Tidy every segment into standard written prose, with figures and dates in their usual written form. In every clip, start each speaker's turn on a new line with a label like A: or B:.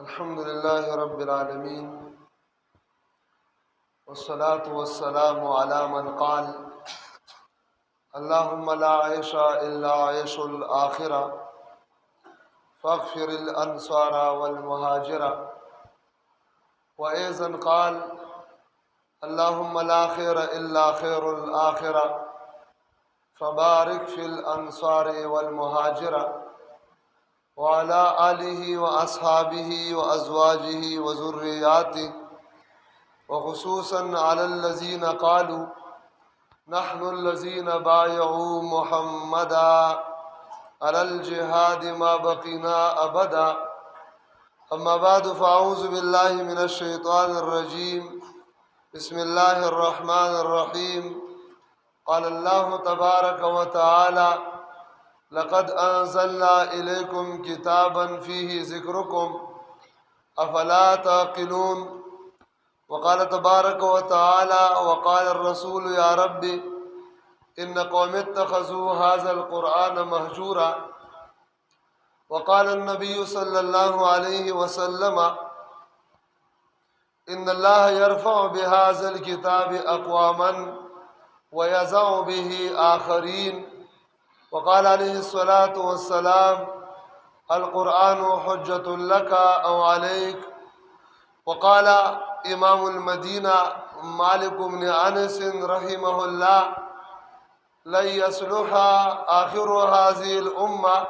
A: الحمد لله رب العالمين والصلاة والسلام على من قال اللهم لا عيش إلا عيش الآخرة فاغفر الأنصار والمهاجرة. وأيضا قال اللهم لا خير إلا خير الآخرة فبارك في الأنصار والمهاجرة وعلى آله وأصحابه وأزواجه وذرياته، وخصوصا على الذين قالوا نحن الذين بايعوا محمدا على الجهاد ما بقينا أبدا. أما بعد فأعوذ بالله من الشيطان الرجيم. بسم الله الرحمن الرحيم. قال الله تبارك وتعالى لقد أنزلنا إليكم كتابا فيه ذكركم أفلا تعقلون. وقال تبارك وتعالى وقال الرسول يا ربي إن قوم اتخذوا هذا القرآن مهجورا. وقال النبي صلى الله عليه وسلم إن الله يرفع بهذا الكتاب أقواما ويزع به آخرين. وقال عليه الصلاة والسلام القرآن حجة لك أو عليك. وقال إمام المدينة مالك بن أنس رحمه الله لن يصلح آخر هذه الأمة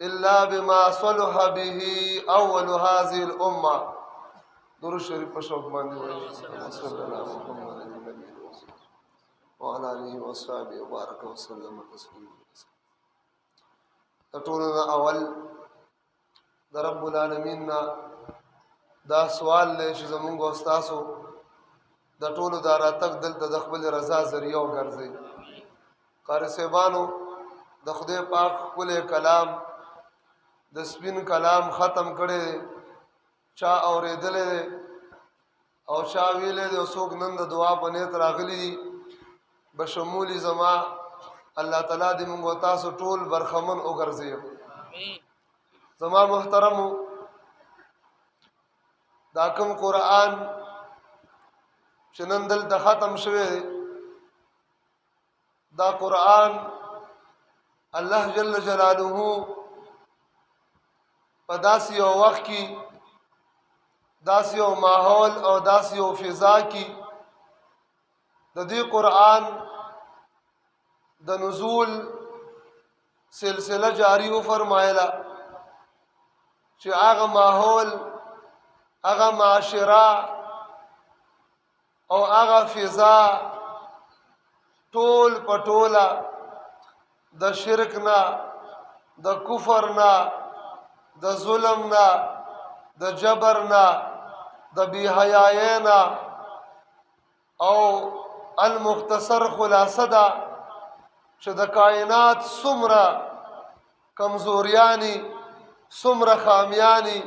A: إلا بما صلح به أول هذه الأمة. درود شریف پر شوق باندې وایي صلی الله علیه وسلم وعلى آله وصحبه وبارك وسلم تسليما. ټولنا اول د رب العالمین دا سوال لې چې زمونږ استادو د ټولو د راتګ دلته د خپل رضا ذریعہ وګرځي. قاری صاحبانو د خدای پاک خپل کلام د سپین کلام ختم کړي، چا اورېدلې او چا ویلې د څوک نن د دعا په نیت راغلي بشمولی زما الله تعالی دې موږ تاسو ټول برخمن وګرځي. زما محترمو دا کوم قرآن چې نن دلته ختم شوی دا قرآن الله جل جلاله په داسې یو وخت کې داسې یو ماحول او داسې یو فضا کې د دې قرآن د نزول سلسله جاری و فرمایله چې هغه ماحول هغه معاشره او هغه فضا ټول پټوله د شرک نه د کفر نه د ظلم نه د جبر نه د بیحیايۍ نه او المختصر خلاصه ده چې د کائنات څومره کمزوریانی څومره خامیانی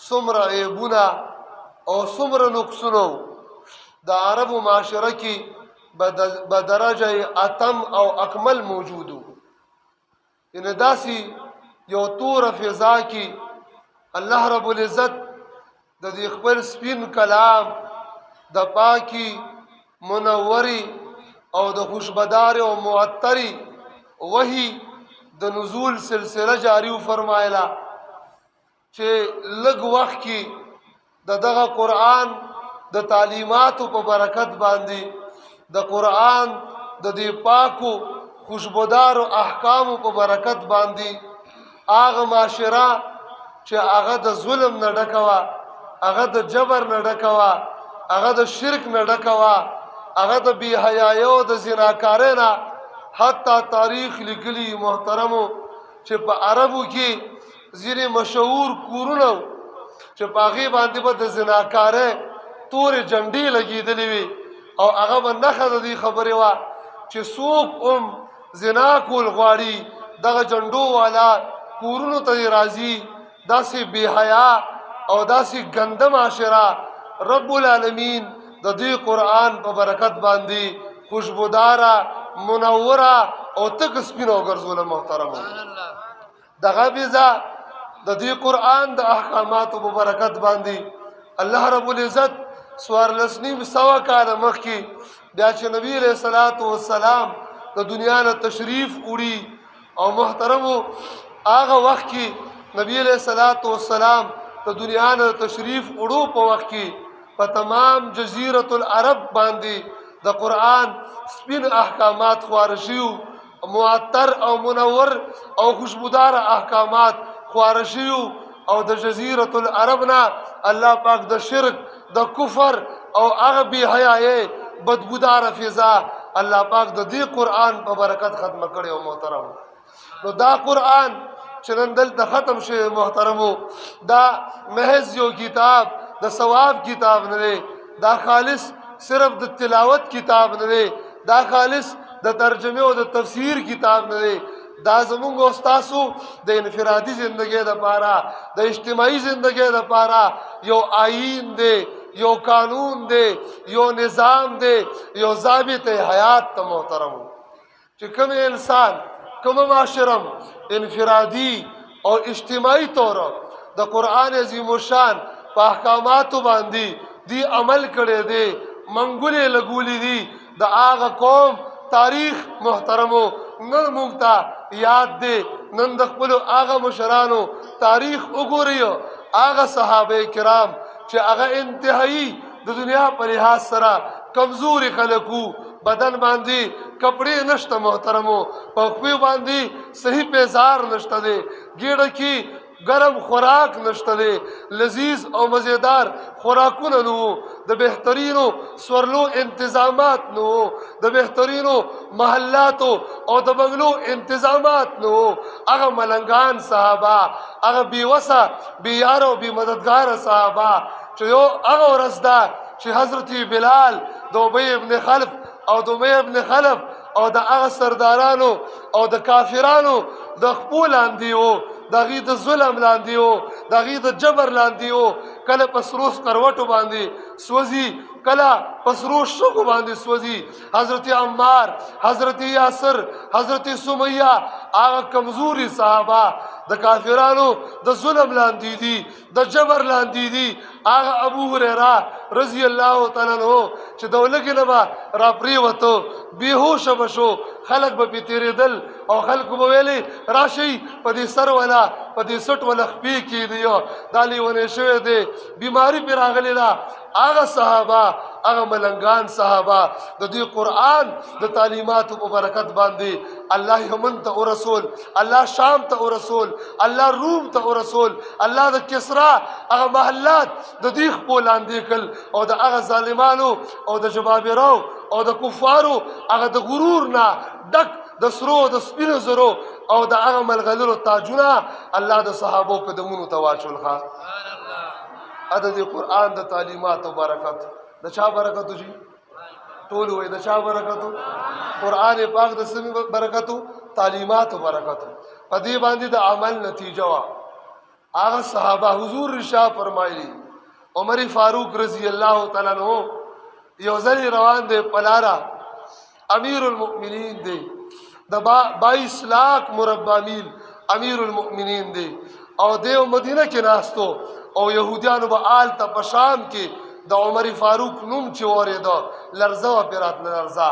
A: څومره عیبونه او څومره نقصونه د عربو معاشره کې بدرجه اتم او اکمل موجودو. یعنی داسې یو تور فضا کې الله رب العزت د دې خپل سپین کلام د پاکی منوري او د خوشبدار او معطري وحي د نزول سلسله جاری و فرمایلا چې لږ وخت کې دغه قرآن د تعلیماتو په برکت باندې د قرآن د دې پاکو خوشبودار احکامو په برکت باندې هغه معاشره چې هغه د ظلم نه ډکوا، هغه د جبر نه ډکوا، هغه د شرک نه ډکوا، هغه د بیحیايۍ او د زناکارۍ نه حتی تاریخ لیکلی محترمو چې په عربو کې ځینې مشهور کورونه چې په هغې باندې به د زناکارۍ تورې جنډې لګېدلې وي او هغه به نښه د دې خبرې وه چې څوک هم زنا کول غواړي دغه جنډو والا کورونو ته یې راځي. داسې بیحیا او داسې ګنده معاشره رب العالمین د دې قرآن په برکت باندې خوشبوداره منوره او تک سپینه وګرځوله. محترمو دغه ویزه د دې قرآن د احکاماتو په برکت باندې الله رب العزت څوارلس نیم سوه کاله مخکې بیا چې نبی علیه الصلاة والسلام د دنیا نه تشریف وړي او محترمو هغه وخت کې نبی علیه الصلاة والسلام د دنیا نه تشریف وړو په وخت کې په تمام جزیرة العرب باندې د قرآن سپین احکامات خواره شوي معطر او منور او خوشبودار احکامات خواره شوي او د جزیرة العرب نه الله پاک د شرک د کفر او هغه بې حیایۍ بدبوداره فضا الله پاک د دې قرآن په برکت ختمه کړې او محترم نو دا قرآن چې نن دلته ختم شوی محترمو دا محض یو کتاب د ثواب کتاب نه دی دا خالص صرف د تلاوت کتاب نه دی دا خالص د ترجمه او د تفسیر کتاب نه دی دا زمونږ او ستاسو د انفرادي زندګۍ دپاره د اجتماعي زندګۍ دپاره یو آیین دی یو قانون دی یو نظام دی یو ضابط حیات ته محترمو چې کوم انسان کوم معاشرم انفرادي او اجتماعي طور د قرآن عظیم الشان په احکاماتو باندې دی عمل کړی دی منګولې لګولې دي د هغه قوم تاریخ محترمو نن موږ ته یاد دی نن د خپلو هغه مشرانو تاریخ وګورئ هغه صحابه کرام چې هغه انتهایی د دنیا په لحاظ سره کمزوري خلک وو بدن باندې کپڑے نشته محترمو په خپې باندې صحیح پیزار نشته دی ګیډه کې گرم خوراک نشته دی لذیذ او مزیدار خوراکونه نو د بهترینو سورلو انتظامات نو د بهترینو محلاتو او د بنگلو انتظامات نو هغه ملنګان صحابه هغه بیوسه بیارو بی مددگار صحابه چې یو هغه ورځ ده چې حضرت بلال د ابی ابن خلف او د امی ابن خلف او د هغه سردارانو او د کافرانو د خپو لاندې وو د هغې د ظلم لاندې وو د هغې د جبر لاندې وو کله په سرو سکروټو باندې سوځي کله په سرو شګو باندې سوځي حضرت عمار حضرت یاسر حضرت سمیہ هغه کمزوري صحابه د کافرانو د ظلم لاندې دي د جبر لاندې دي هغه ابو هريره رضی الله تعالی عنہ چې د ولګې نه به راپرېوتو بېهوشه به شو خلک به پې تېرېدل او خلکو به ویلې راشئ په دې سر ولا په دې سټ ولا خپې کېدی دا لیونی شوی دی بیماري پې راغلې ده هغه صحابه هغه ملنګان صحابه د دې قرآن د تعلیماتو په برکت باندې الله یمن ته ورسول الله شام ته ورسول الله روم ته ورسول الله د کسرا هغه محلات د دې خپو لاندې کړل او د هغه ظالمانو او د جبابرو او د کفارو هغه د غرور نه ډک د سرو د سپینو زرو او د هغه ملغلرو تاجونه الله د صحابو قدمونو ته واچول ښه د دې قرآن د تعلیماتو برکت د چا برکتو جی ټول وای د چا برکتو قرآن پاک د سمي برکتو تعلیماتو برکتو په دې باندې د عمل نتیجه وا هغه صحابه حضور رشا فرمایلی عمر فاروق رضی الله تعالی عنہ یو ځل روان دی پلارا امیر المؤمنین دی د 22 لاکھ مربع میل امیر المؤمنین دی او دیو مدینه کې ناستو او يهوديانو به آل ته په شام کې د عمر فاروق نوم چې اورېده لرزه وه پرې راتله لرزه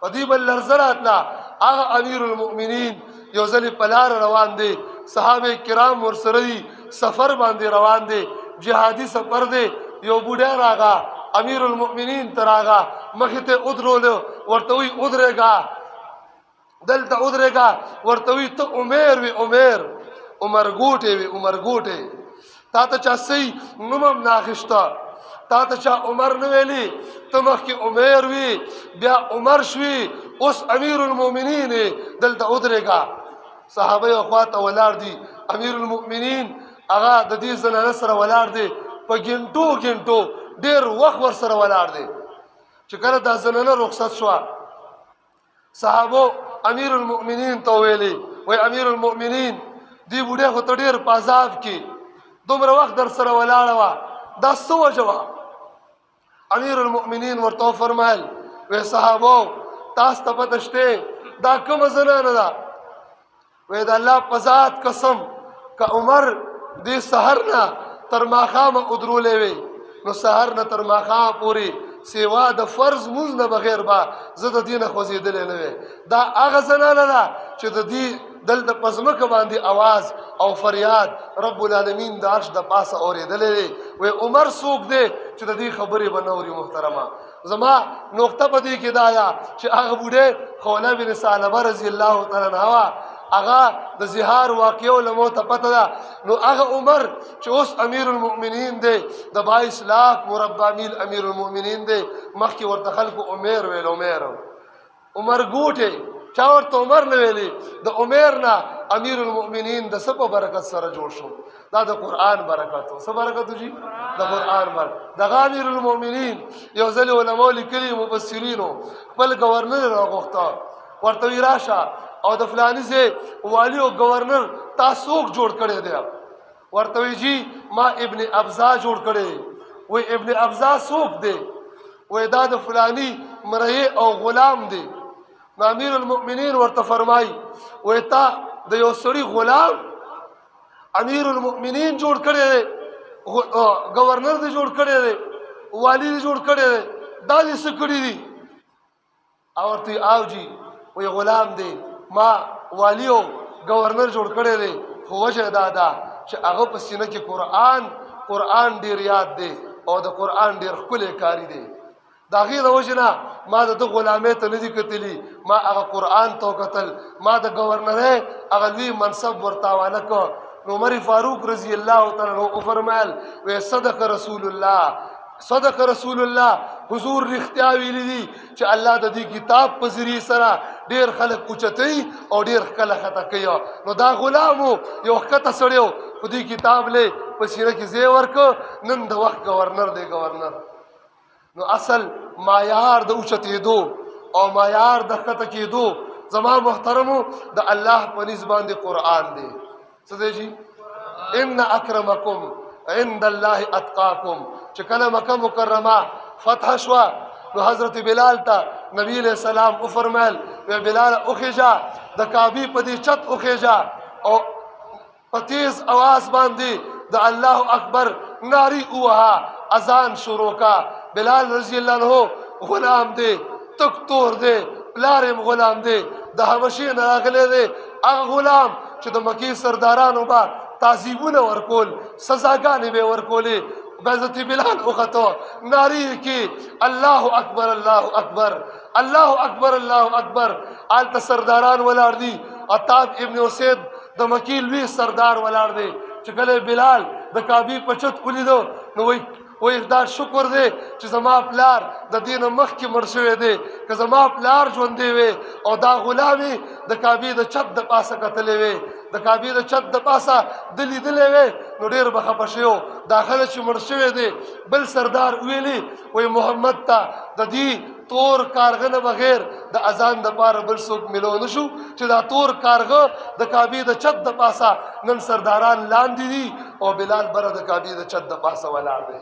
A: په دې به لرزه راتله هغه امیر المؤمنین یو ځلې په لاره روان دی صحابه کرام ورسره دي سفر باندې روان دی جهادي سفر دی یو بوډا راغی امیر المؤمنین ته راغی مخې ته ودرولو ورته وی ودرېږه دلته ودرېږه ورته وی ته عمر وی عمر ګوټې وی عمر ګوټې تا ته چا صحیح نوم هم ناخیسته تا ته چا عمر نه ویلي ته مخکې عمر وي بیا عمر شوي اوس امیر المؤمنین دلته ودرېږه صحابه یو خواته ولاړ دي امیر المؤمنین هغه د دې زنانه سره ولاړ دی په ګنټو ډېر وخت ورسره ولاړ دی چې کله دا زنانه رخصت شوه صحابو امیر المؤمنین ته ویلي وای امیر المؤمنین دې بوډۍ خو ته ډېر په عذاب کې دومره وخت در سره ولاړه وه دا څه وجه وه امیر المؤمنین ورته وفرمیل وی صحابو تاسو ته پته شته دا کومه زنانه ده وی د الله په ذات قسم که عمر دې سحر نه تر ماښامه ودرولې وي نو سحر نه تر ماښامه پورې سیوا د فرض مونځ نه بغیر به زه د دې نه خوځېدلی نه وی دا هغه زنانه ده چې د دې دلته په ځمکه باندې اواز او فریاد رب العالمین د عرش د پاسه اورېدلی دی وی عمر څوک دی چې د دې خبرې به نه اوري محترمه زما نقطه په دې کې دا ده چې هغه بوډۍ خوله بن ثعلبه رضی الله تعالی عنها هغه د زهار واقعو له مو ته پته ده نو هغه عمر چې اوس امیر المؤمنین دی د 22 لاک مربع میل امیر المؤمنین دی مخکې ورته خلکو عمر ویل عمر ګوټې چا ورته عمر نه ویلي د عمر نه امیر المؤمنین د څه په برکت سره جوړ شو دا د قرآن برکت و څه برکت و جي د قرآن برکت دغه امیر المؤمنین یو ځل علماو لیکلي مفسرینو خپل ګورنر یې راغوښته ورته وی راشه او د فلاني ځای والي او ګورنر تا څوک جوړ کړی دی ورته وی جي ما ابن ابزا جوړ کړی وی ابن ابزا څوک دی وی دا د فلاني مرئي او غلام دی نو امیر المؤمنین ورته فرمایي وی تا د یو سړي غلام امیر المؤمنین جوړ کړی دی گورنر دې جوړ کړی دی والی دې جوړ کړی دی دا دې څه کړي دي او ورته او جي وی غلام دی ما والی او گورنر جوړ کړی دی خو وجه دا ده چې هغه په سینه کې قرآن ډیر یاد دی او د قرآن ډیر ښکلی کاری دی د هغې د وجې نه ما د ده غلامۍ ته نه دي کتلي ما هغه قرآن ته وکتل ما د ګورنرۍ هغه لوی منصب ورته حواله کړ نو عمر فاروق رضی الله تعالی عنه وفرمایل وی صدق رسول الله حضور رښتیا ویلي دي چې الله د دې کتاب په ذریعې سره ډېر خلک اوچتوي او ډېر ښکله ښکته کوي نو دا غلام و یو ښکته سړی و خو دې کتاب لی په سینه کې ځای ورکړ نن د وخت ګورنر دی ګورنر نو اصل معیار د اوچتېدو او معیار د ښکته کېدو زما محترمو د الله په نزد باندې قرآن دی څه دی جي ان اکرمکم عند الله اتقاکم چې کله مکه مکرمه فتح شوه نو حضرت بلال ته نبی علیہ السلام وفرمایل وی بلال وخیجا د کعبې په دې چت وخیجا او په تیز اواز باندې د الله اکبر ناری ووهه اذان شروع کا بلال رضی الله عنه غلام دی تک تور دی پلار یې غلام دی د حبشې نه راغلی دی هغه غلام چې د مکې سردارانو به تعذیبونه ورکول سزاګانې به یې ورکولې حضرت بلال وخته ناری کې الله اکبر الله اکبر الله اکبر الله اکبر آلته سرداران ولاړ دي عتاب ابن اسید د مکې لوی سردار ولاړ دی چې کله بلال د کعبې په چت ولیدو نو وی دا شکر دی چې زما پلار د دې نه مخکې مړ شوی دی که زما پلار ژوندی وی او دا غلامې د کعبې د چت د پاسه کتلی وی د کعبې د چت د پاسه ده لیدلی وی نو ډېر به خفه شوی و داخله چې مړ شوی دی بل سردار ویلي وی محمد ته د دې تور کارغه نه بغیر د اذان دپاره بل څوک میلو نه شو چې دا تور کارغه د کعبې د چت د پاسه نن سرداران لاندې دي او بلال بره د کعبې د چت د پاسه ولاړ دی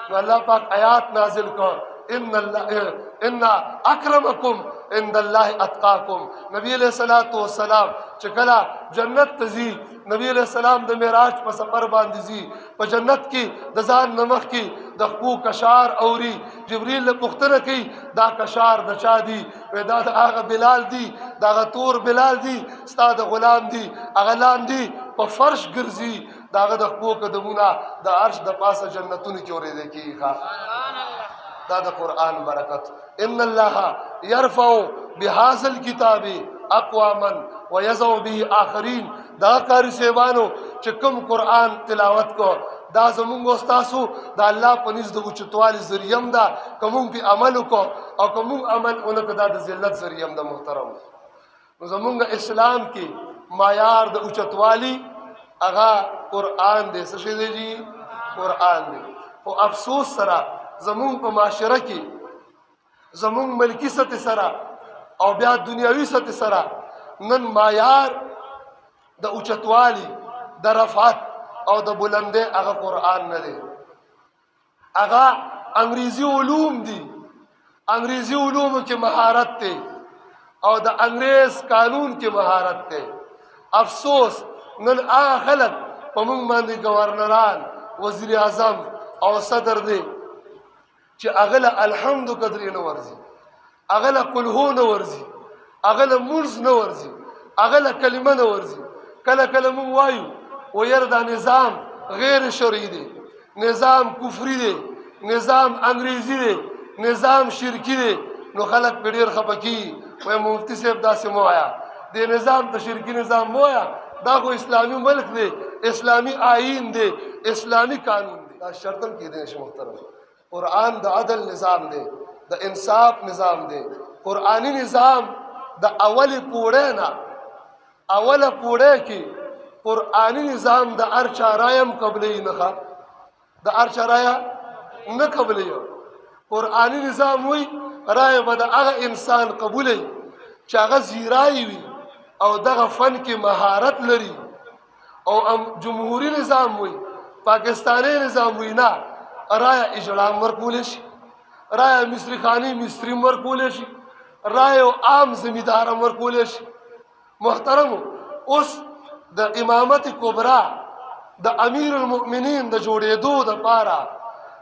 A: نو الله پاک آیات نازل کړ ان اکرمکم عند الله اتقاکم نبی علیہ الصلوۃ والسلام چې کله جنت ته ځي نبی علیہ السلام د معراج په سفر باندې ځي په جنت کې د ځان نمخ کې د خپو کشار اوري جبرئیل له پوښتنه کوي دا کشار د چا دي وی دا د هغه بلال دي دا هغه تور بلال دي ستا د غلام دي هغه لاندې په فرش ګرځي دا هغه د خپو قدمونه د عرش د پاسه جنتونو کې اورېدل کېږي دا د قرآن برکت ان الله يرفع بهذا الكتاب اقواما ويذو به آخرین دا کاری سیبانو چې کوم قرآن تلاوت کو دا زمونږ استاسو دا الله په نزد د اوچتوالي ذریعم ده که مونږ پې عمل وکړو او که مونږ عمل ونه کړو دا د ذلت ذریعم ده محترم نو زمونږ اسلام کې معیار د اوچتوالي هغه قرآن دی څه شی دی جي قرآن دی خو افسوس سره زمون په معاشره کې زمون ملکی سطح سره او بیا دنیاوي سطح سره نن معیار د اوچتوالي د رفعت او د بلندۍ هغه قرآن نه دی هغه انګریزي علوم دي انګریزي علومو کې مهارت دی او د انګریز قانون کې مهارت دی افسوس نن هغه خلک په موږ باندې گورنران وزیر اعظم او صدر دی چې هغه له الحمد قدرې نه ورځي، هغه له قل هو نه ورځي، هغه له مونځ نه ورځي، هغه له کلمه نه ورځي. کله کله موږ وایو و یاره دا نظام غیر شرعي دی، نظام کفري دی، نظام انګریزي دی، نظام شرکی دی، نو خلک پې ډېر خفه کېږي. وایي مفتي صاحب داسې مه وایه، دې نظام ته شرکي نظام مه وایه، دا خو اسلامي ملک دی، اسلامي آئین دی، اسلامي قانون دی. دا شرطن کېدی شي محترم. قرآن د عدل نظام دی، د انصاف نظام دی. قرآني نظام د اولې پوړۍ نه اوله پوړۍ کې قرآني نظام د هر چا رایه هم قبلوي نه، د هر چا رایه نه قبلوي. قرآني نظام وی رایه به د هغه انسان قبولوي چې هغه زیرای وي او دغه فن کې مهارت لري. او جمهوري نظام وی، پاکستانی نظام وی نه، رایه اجرام ورکولی شي، رایه مصری خانی مصری ورکولی شي، رایه عام زمیندارم ورکولی شي. محترمو اوس د امامت کبرا د امیر المؤمنین د جوړېدو دپاره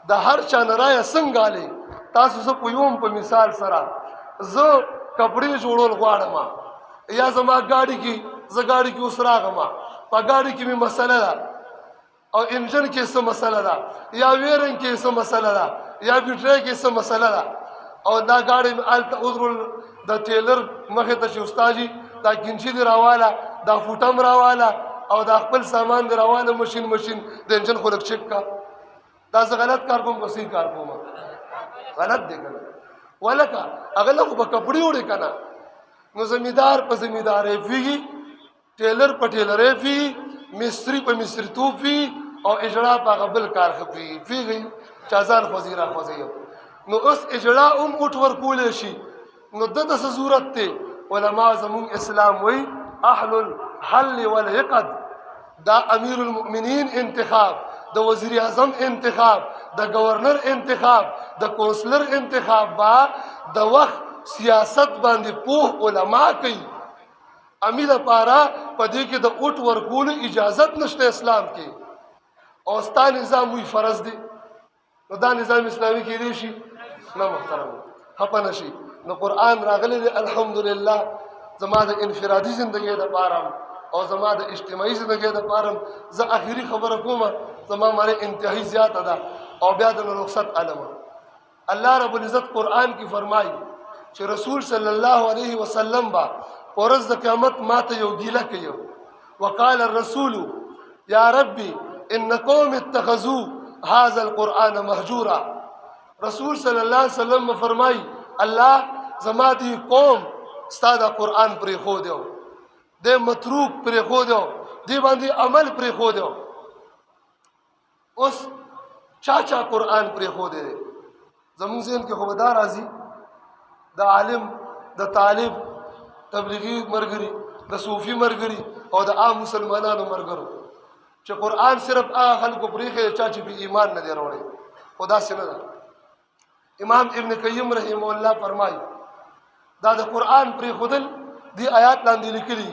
A: د هر چا نه رایه څنګه الی؟ تاسو زه پوهوم په مثال سره، زه کپړې جوړول غواړم یا زما ګاډي کې زه ګاډي کې اوس راغم، په ګاډي کې مې مسله ده او انجن کې څه مسله ده یا ویرنګ کې څه مسله ده یا بیټرۍ کې څه مسله ده، او دا ګاډي مې هلته عذر د ټیلر مخې ته چې استاد جي دا کینچي دې راواله، دا فوټم راواله او دا خپل سامان دې راواله، مشین د انجن خو لږ چک کا. دا زه غلط کار کوم که صحیح کار کوم؟ غلط دی که نه؟ ولکه هغه له خو به کپړې وړې که نه، نو زمیندار په زمیندارۍ پوهېږي، ټیلر په ټیلرۍ پوهېږي، مستري په مستریتوب پوهېږي او اجرا په هغه بل کار ښه پوهېږي چې ځان خوځي را خوځوي. نو اوس اجرا هم اوټ ورکولی شي، نو ده ته څه ضرورت دی؟ علما زمونږ اسلام وی اهل الحل والعقد، دا امیر المؤمنین انتخاب، د وزیر اعظم انتخاب، د گورنر انتخاب، د کونسلر انتخاب با د وخت سیاست باندې پوه علما کوي. امی دپاره په دې کې د اوټ ورکولو اجازت نشته اسلام کې، او ستا نظام وی فرض دی، نو دا نظام اسلامي کېدی شي نه؟ محترم خفه نشي. نو قرآن راغلی دی الحمدلله زما د انفرادي زندګۍ دپاره او زما د اجتماعي زندګۍ دپاره. زه اخري خبره کوم، زما معنی انتهایی زیاته ده او بیا د رخصت علمه. الله رب العزت قرآن کی فرمایي چې رسول صلی الله علیه وسلم با ورځ د قیامت ماته یو ګیله کوي، وقال الرسول یا ربي ان قوم اتخذوا هذا القرآن مهجورا. رسول صلی الله علیه وسلم فرمایي الله زما دی قوم ستا دا قرآن پرې خو دیو، دی متروک پرې خو دیو، دی باندې عمل پرې خو دیو. اوس چا قرآن پرې خو دی؟ زمونږ ذهن کې خو به دا راځي د عالم، د طالب، تبلیغي ملګري، د صوفي ملګري او د عام مسلمانانو ملګرو چې قرآن صرف هغه خلکو پرېښی چا چې بې ایمان نه دی راوړی. خو داسې نه ده. امام ابن قیم رحمه الله فرمایي دا د قرآن پرېښودل دی آیات لاندې لیکلي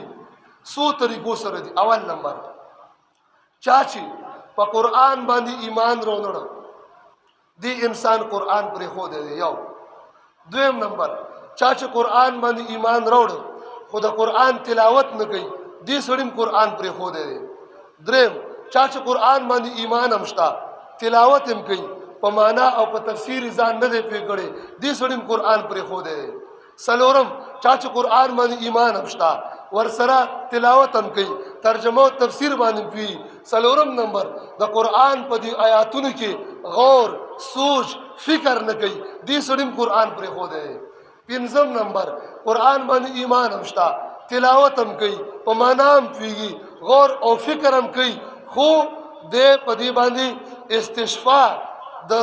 A: څو طریقو سره دي. اول نمبر چا چې په قرآن باندې ایمان راونړ دی انسان قرآن پرېښودی دی یو. دویم نمبر چا چې قرآن باندې ایمان راوړ خو د قرآن تلاوت نه کوي دی سړی قرآن پرېښودی دی. دریم چا چې قرآن باندې ایمان هم شته تلاوت هم کوي په معنا او په تفسیر ځان نه دی پوه کړی دی سړی قرآن پرېښودی دی. څلورم چا چې قرآن باندې ایمان هم شته ورسره تلاوت هم کوي ترجمه او تفسیر باندې پوهي. څلورم نمبر د قرآن په دې آیاتونو کې غور سوچ فکر نه کوي دی سړی قرآن پرېښودی دی. پنځم نمبر قرآن باندې ایمان هم شته تلاوت هم کوي په معنا هم پوهېږي غور او فکر هم کوي، خو دی په دې باندې استشفا د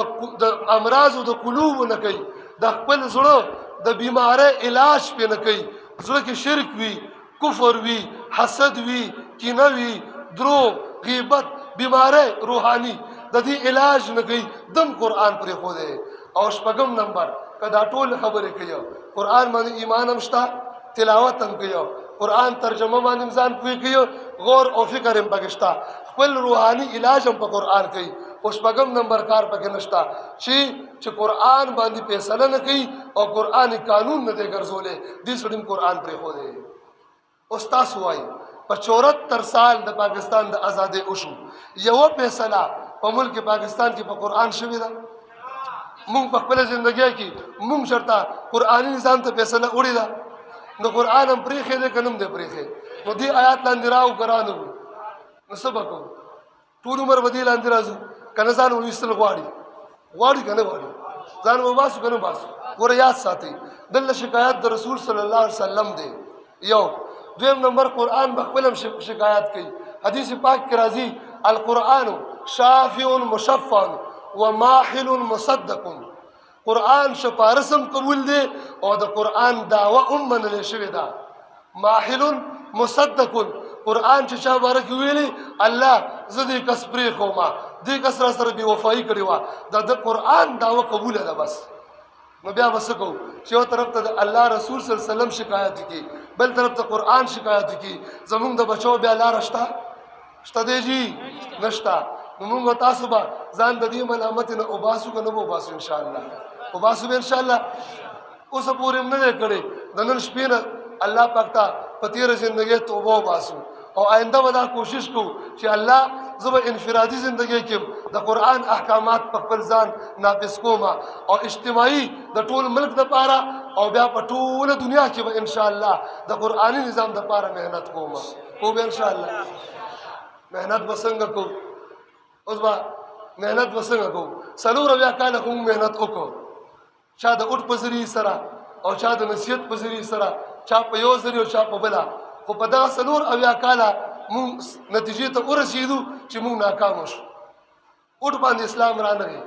A: امراضو د قلوبو نه کوي، د خپل زړه د بیمارۍ علاج پې نه کوي. زړه کې شرک وي، کفر وي، حسد وي، کینه وي، دروغ، غیبت، بیمارۍ روحاني د دې علاج نه کوي، دم قرآن پرېښودی. او شپږم نمبر که دا ټول خبرې کوي قرآن باندې ایمان هم شته تلاوت هم کوي قرآن ترجمه باندې ځان پوي کوي غور او فکر هم پکې شته خپل روحاني علاج هم په قرآن کوي او شپږم نمبر کار پکې نشته چې قرآن باندې فیصله نه کوي او قرآني قانون نه دی ګرځولې دې سړي قرآن پرېښودی اوس تاسو وایي په 74 سال د پاکستان د ازادۍ وشو یوه فیصله په ملک پاکستان کې په قرآن شوې ده مونږ په خپله زندګۍ کې مونږ چېرته قرآني نظام ته فیصله وړې ده نو قرآن هم پرېښی دی که نه هم دی پرېښی نو دې آیات لاندې راو که را نه وو نو څه به کوو ټول عمر به دې لاندې راځو که نه ځان وویستل غواړي که نه غواړي ځان به وباسو که نه باسو ګوره یاد ساتئ دلته شکایت د رسول صلی الله علیه وسلم دی یو دویم نمبر قرآن به خپل هم شکایت کوي حدیث پاک کې راځي القرآن شافع مشفع وماحل مصدق قرآن شپارسم قبول دی او د قرآن دعوه هم منلې شوې ده ماحل مصدق قرآن چې چا باره کې ویلي الله زه دې کس پرېښوم دې کس را سره بې وفایي کړې وه د قرآن دعوه قبوله ده بس نو بیا به څه کوو چې یو طرف ته د الله رسول صلی الله علیه وسلم شکایت وکړي بل طرف ته قرآن شکایت وکړي زمونږ د بچو بیا لاره شته دی جي نشته نو مونږ به تاسو به ځان د دې ملامتې نه وباسو که نه به وباسو انشاءالله وباسو به انشاءالله اوسه پورې هم نه دی کړی د نن شپې نه الله پاک ته په تېره زندګۍ توبه وباسو او آینده به دا کوشش کوو چې الله زه به انفرادي زندګۍ کې د قرآن احکامات په خپل ځان نافظ کوم او اجتماعي د ټول ملک دپاره او بیا په ټوله دنیا کې به انشاءالله د قرآني نظام دپاره محنت کوم خو به انشاءالله محنت به څنګه کوو اوس به محنت به څنګه کوو 4 کاله خو موږ محنت وکړو چا د اوټ په ذریعې سره او چا د نصیحت په ذریعې سره چا په یو ذریعه او چا په بله خو په دغه 4 کاله مونږ نتیجې ته ورسېدو چې مونږ ناکامه شو اوټ باندې اسلام رانغی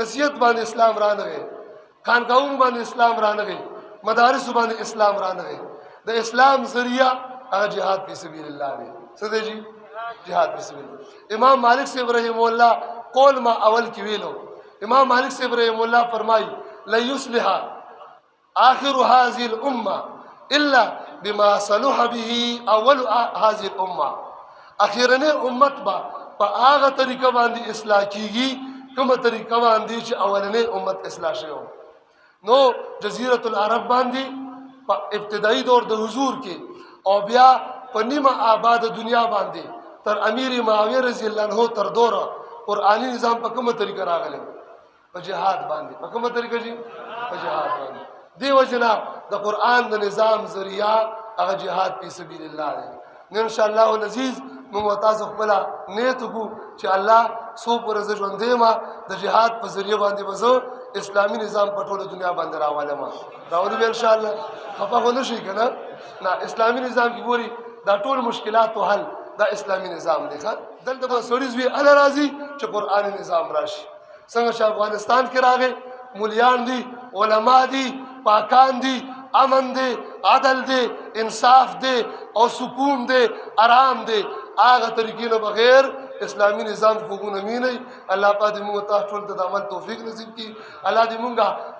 A: نصیحت باندې اسلام رانغی خانقاهونو باندې اسلام رانغی مدارسو باندې اسلام رانغی د اسلام ذریعہ هغه جهاد فی سبیل الله دی څه دی جی جهاد فی سبیل الله امام مالک صاحب رحمه الله قول ما اول کې ویلو امام مالک صاحب رحمه الله فرمایي لن يصلح آخر هذه الامه الا بما صلح به اول هذه الامه اخیرنه امت با په هغه طریقه باندې اصلاح کیږي کومه طریقه باندې چې اولنې امت اصلاح شوه نو جزیرة العرب باندې په ابتدایي دور د حضور کې او بیا په نیمه آباد دنیا باندې تر امیر معاویه رضی الله عنه تر دوره قرآني نظام په کومه طریقه راغلی په جهاد باندې په کومه طریقه جی په جهاد باندې دی وجنا د قرآن د نظام ذریعہ هغه جهاد فی سبیل الله دی ان شاء الله العزیز موږ تاسو خپل نیت کو چې الله سو پر ز ژوندې ما د جهاد په ذریعہ باندې وزو اسلامی نظام په ټوله دنیا باندې راواله ما راولي به ان شاء الله خپه غو شي کنه نه اسلامی نظام کې ګوري دا ټول مشکلات او حل دا اسلامی نظام دی ښه دلته به سړي وی ال راضي چې قرآني نظام راشي څنګه چې افغانستان کې راغی مولیان دي علما دي پاکان دي امن دی عدل دی انصاف دی او سکون دی آرام دی هغه طریقې نه بغیر اسلامی نظام خوبونه مینی الله پاک دې موږ ته ټول د عمل توفیق نصیب کړي الله دې موږ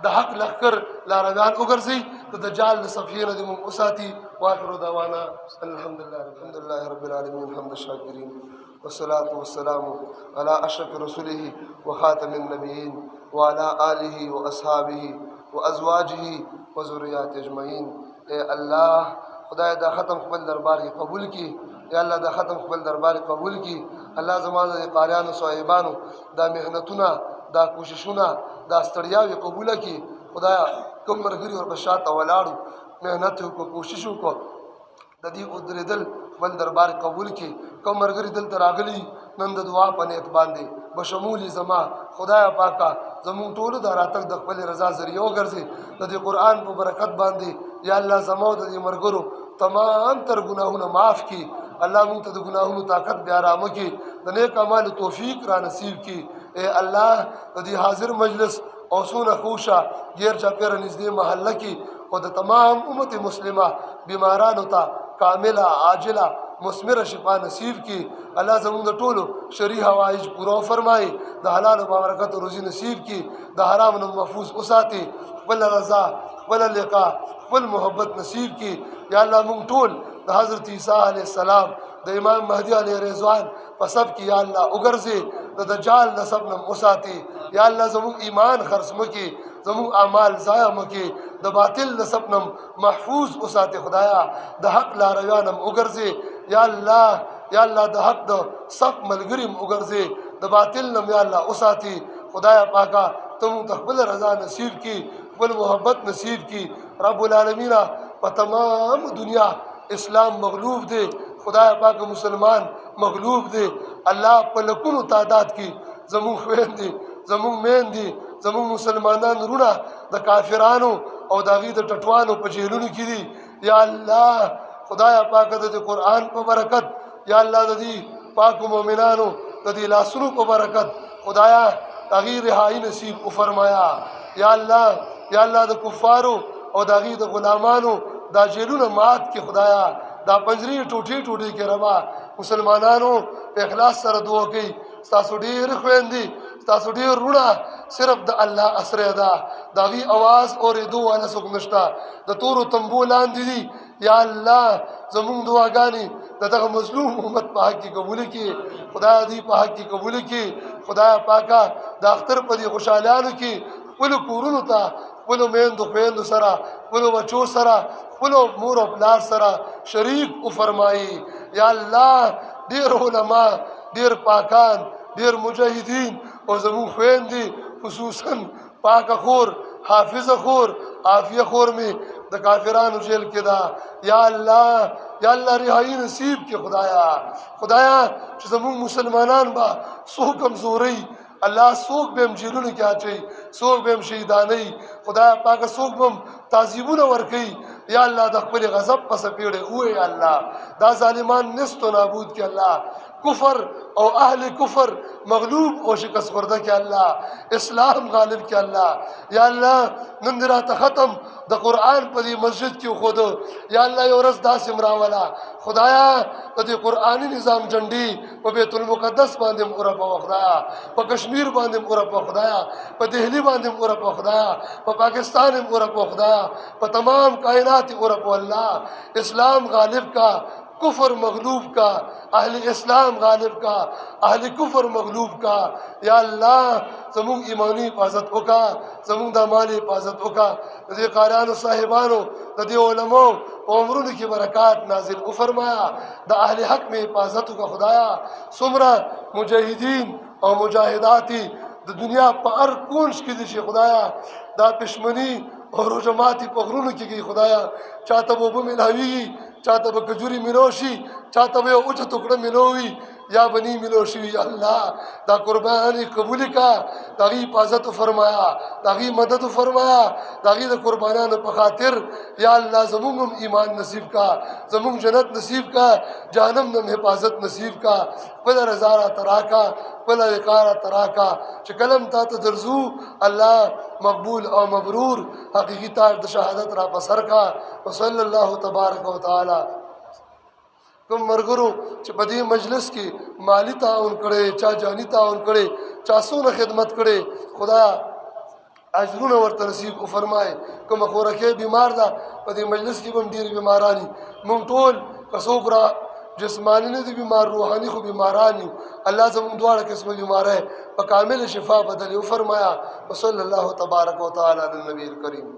A: د حق لخر لاروان وګرځي د دجال د صفینه دې موږ وساتي واخر دعوانا الحمد لله رب العالمین حمد الشاکرین والصلاة والسلام على أشرف رسوله وخاتم النبيين وعلى آله وأصحابه وأزواجه وذريات اجمعین اے اللہ خدای دا ختم خپل دربار کې قبول کی یا الله دا ختم خپل دربار قبول کی الله زمانه د قاریانو صاحبانو دا محنتونه دا کوششونه دا ستړیاوي قبول کی خدای کوم مرګري اور بشاته ولاړو محنت کو کوشش کو د دې ودریدل خپل دربار قبول کی کوم مرګري دل تراغلی نن د دعا په نیت باندې بشمولی زما خدای پاکا زمون ټول د راتګ د خپل رضا ذریعہ وګرځي د دې قرآن په برکت باندې یا الله زمو د دې مرګرو تمام تر گناهونه معاف کی الله موږ ته د گناهونو طاقت بیا رامه کی د نیک اعمال توفیق را نصیب کی اے الله د دې حاضر مجلس او سونه خوشا غیر چا پیر نږدې محله کی او د تمام امت مسلمه بیمارانو ته کامله عاجله مثمر شفا نصیب کی الله زموږ د ټولو شرعي حوایج پوره فرمایي د حلال او برکت روزي نصیب کی د حرام نه محفوظ اوساتي خپل رضا خپل لقاء خپل محبت نصیب کی یا الله مونږ ټول د حضرت عیسی علیه السلام د امام مهدی علیه رضوان په صف کې یا الله وګرځې د دجال نسب نه وساتي یا الله زموږ ایمان خرڅ مکي زموږ اعمال ضایع مکي د باطل نسب نه محفوظ وساتي خدایا د حق لارویان هم وګرځې یا الله د حق د صف ملګری هم وګرځې د باطل نه یا الله وساتي خدایا پاکا تم خپل رضا نصیب کی خپل محبت نصیب کی رب العالمین په تمام دنیا اسلام مغلوب دے خدای پاک مسلمان مغلوب دے الله په لکونو تعداد کې زمون خويندې زمون میندې زمون مسلمانان رونه د کافرانو او داغي د ټټوانو په جیلونو کې دي یا الله خدای پاک د قرآن په برکت یا الله د دې پاک مؤمنانو د دې لاسونو په برکت خدایا تغیر رهایی نصیب او فرمایا یا الله د کفارو او داغي د غلامانو دا جیلونه مات کې خدایا دا پنجری ټوټي ټوټي کې روا مسلمانانو په اخلاص سره دعا کوي تاسو ډیر خويندې تاسو ډیر رونه صرف د الله اسره ده داغي आवाज اورېدو ولا څوک نشتا د تورو تنبو لاندې دي یا الله زموږ دعاګانې دغه مظلوم امت په حق کې قبول کړي خدای دې په حق کې قبول کړي خدای پاکا د اختر په دې خوشالانو کې ول کورونو ته ولو میندو خویندو سره ولو بچو سره ولو مور او پلار سره شریک او فرمایي یا الله ډیر علما ډیر پاکان ډیر مجاهدین او زمون خويندې خصوصا پاک خور حافظ خور عافیه خور می د کافرانو جیل کې دا یا الله رهایی نصیب کې خدایا چې زمون مسلمانان با سو کمزوري الله سوق بهم جیلونو کې اچي سوق بهم شهیداني خدای پاک سوق بهم تعذيبونه ور کوي یا الله د خپل غضب پس پیړه وې الله دا ظالمان نست و نابود کې الله کفر او اهل کفر مغلوب او شکست خورده کې الله اسلام غالب کې الله یا الله نن راته ختم د قران په دې مسجد کې خود یا الله یو ورځ داسې مراولا خدایا د دې قرآني نظام جنډي په بیت المقدس باندې اورپ او خدایا په کشمیر باندې اورپ او خدایا په دهلی باندې اورپ او خدایا په پاکستان اورپ او خدایا په تمام کائنات اورپ الله اسلام غالب کا کفر مغلوب کا اہل اسلام غالب کا اہل کفر مغلوب کا یا اللہ زمون ایمانی حفاظت وکا زمون د مالی حفاظت وکا د دې قاریانو صاحبانو د دې علماء عمرونو کې برکات نازل او فرمایا د اهل حق می حفاظت وکا خدایا سمرا مجاهدین او مجاهداتی د دنیا په هر کونج کې دي خدایا دا پښمنی او رجماتی په غرونو کې خدایا چاته وبو ملاوي چاته به کجوري ملوشي چاته به اوچ ټوکړه ملوي یا بنی ملوشي یا الله دا قرباني قبول کا داغي حفاظت فرمایا داغي مدد فرمایا داغي د قربانانو په خاطر یا الله زموږ ایمان نصیب کا زموږ جنت نصیب کا جهنم نه حفاظت نصیب کا بل رضا تراکا بل وقار تراکا چې کلم تا ته درزو الله مقبول او مبرور حقیقی تار د شهادت را بسر کا وصلی الله تبارک وتعالى کوم مرګرو چې په دې مجلس کې مالی تعاون کړي چا جانی تعاون کړي چا سونه خدمت کړي خدا اجرونه ورته نصیب او فرمای کوم خورکه بیمار ده په دې مجلس کې هم ډیر بیمارانی مونږ ټول کڅوګرا جسمانی نه دي بیمار روحاني خو بیمارانی الله زموږ دواړه قسمه بیماره په کامل شفا بدل او فرمایا وصلی الله تبارک وتعالى علی النبی الکریم